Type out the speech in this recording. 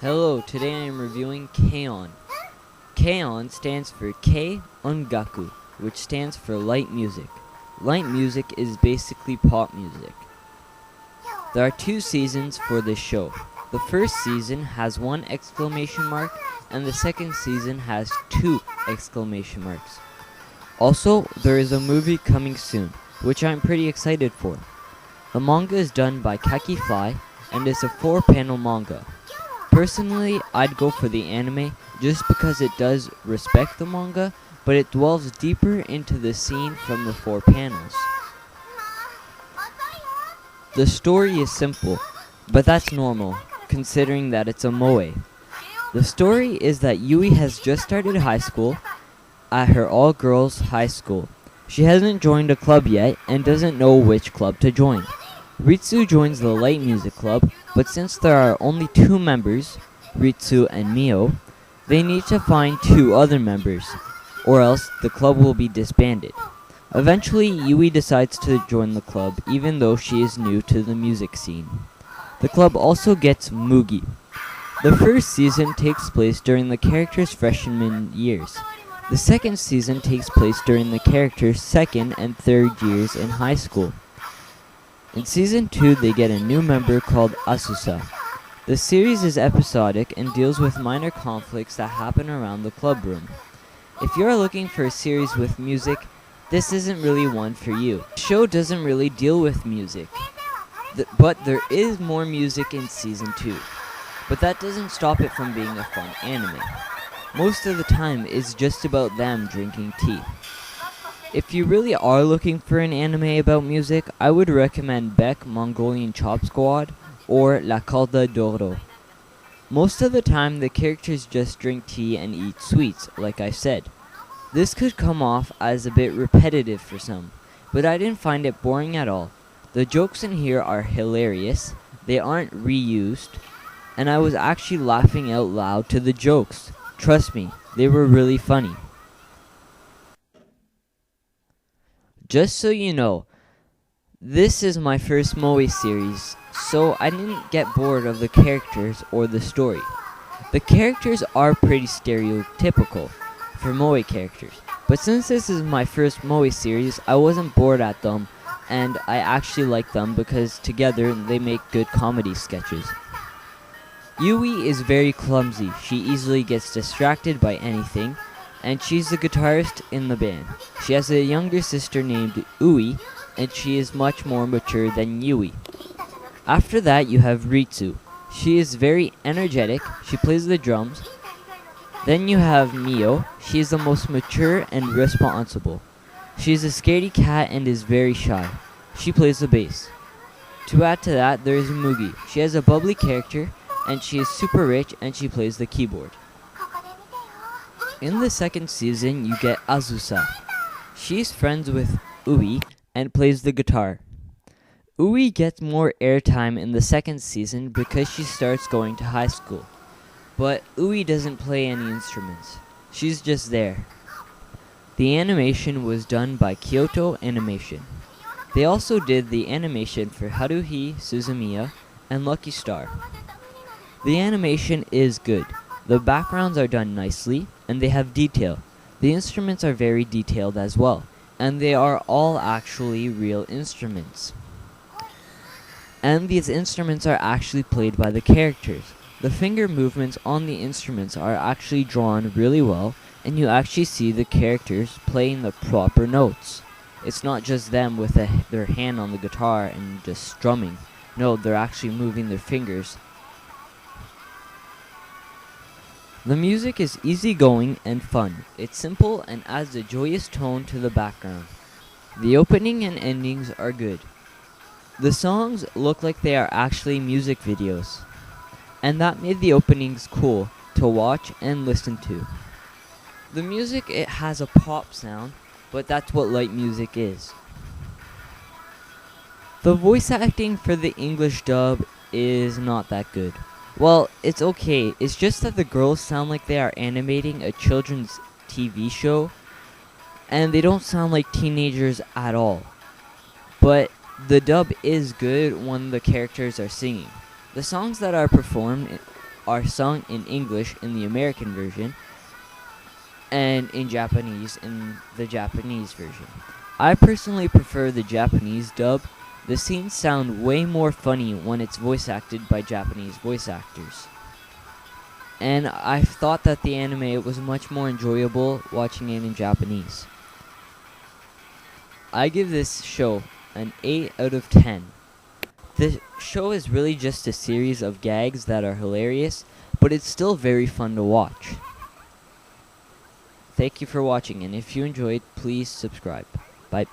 Hello, today I am reviewing K-On! K-On! Stands for Kei Ongaku, which stands for light music. Light music is basically pop music. There are 2 seasons for this show. The first season has 1 exclamation mark, and the second season has 2 exclamation marks. Also, there is a movie coming soon, which I'm pretty excited for. The manga is done by Kaki Fly, and is a 4-panel manga. Personally, I'd go for the anime just because it does respect the manga, but it dwells deeper into the scene from the 4 panels. The story is simple, but that's normal, considering that it's a moe. The story is that Yui has just started high school at her all-girls high school. She hasn't joined a club yet and doesn't know which club to join. Ritsu joins the light music club, but since there are only 2 members, Ritsu and Mio, they need to find 2 other members, or else the club will be disbanded. Eventually, Yui decides to join the club even though she is new to the music scene. The club also gets Mugi. The first season takes place during the characters' freshman years. The second season takes place during the characters' second and third years in high school. In Season 2, they get a new member called Asusa. The series is episodic and deals with minor conflicts that happen around the club room. If you're looking for a series with music, this isn't really one for you. The show doesn't really deal with music, but there is more music in Season 2. But that doesn't stop it from being a fun anime. Most of the time, it's just about them drinking tea. If you really are looking for an anime about music, I would recommend Beck Mongolian Chop Squad or La Calda d'Oro. Most of the time, the characters just drink tea and eat sweets, like I said. This could come off as a bit repetitive for some, but I didn't find it boring at all. The jokes in here are hilarious, they aren't reused, and I was actually laughing out loud to the jokes. Trust me, they were really funny. Just so you know, this is my first moe series, so I didn't get bored of the characters or the story. The characters are pretty stereotypical for moe characters, but since this is my first moe series, I wasn't bored at them, and I actually like them because together they make good comedy sketches. Yui is very clumsy. She easily gets distracted by anything, and she's the guitarist in the band. She has a younger sister named Ui, and she is much more mature than Yui. After that, you have Ritsu. She is very energetic. She plays the drums. Then you have Mio. She is the most mature and responsible. She is a scaredy cat and is very shy. She plays the bass. To add to that, there is Mugi. She has a bubbly character, and she is super rich, and she plays the keyboard. In the second season, you get Azusa. She's friends with Ui and plays the guitar. Ui gets more airtime in the second season because she starts going to high school. But Ui doesn't play any instruments. She's just there. The animation was done by Kyoto Animation. They also did the animation for Haruhi Suzumiya and Lucky Star. The animation is good. The backgrounds are done nicely, and they have detail. The instruments are very detailed as well, and they are all actually real instruments. And these instruments are actually played by the characters. The finger movements on the instruments are actually drawn really well, and you actually see the characters playing the proper notes. It's not just them with their hand on the guitar and just strumming. No, they're actually moving their fingers. The music is easygoing and fun. It's simple and adds a joyous tone to the background. The opening and endings are good. The songs look like they are actually music videos, and that made the openings cool to watch and listen to. The music, it has a pop sound, but that's what light music is. The voice acting for the English dub is not that good. Well, it's okay. It's just that the girls sound like they are animating a children's TV show, and they don't sound like teenagers at all. But the dub is good when the characters are singing. The songs that are performed are sung in English in the American version and in Japanese in the Japanese version. I personally prefer the Japanese dub. The scenes sound way more funny when it's voice acted by Japanese voice actors. And I thought that the anime was much more enjoyable watching it in Japanese. I give this show an 8 out of 10. The show is really just a series of gags that are hilarious, but it's still very fun to watch. Thank you for watching, and if you enjoyed, please subscribe. Bye.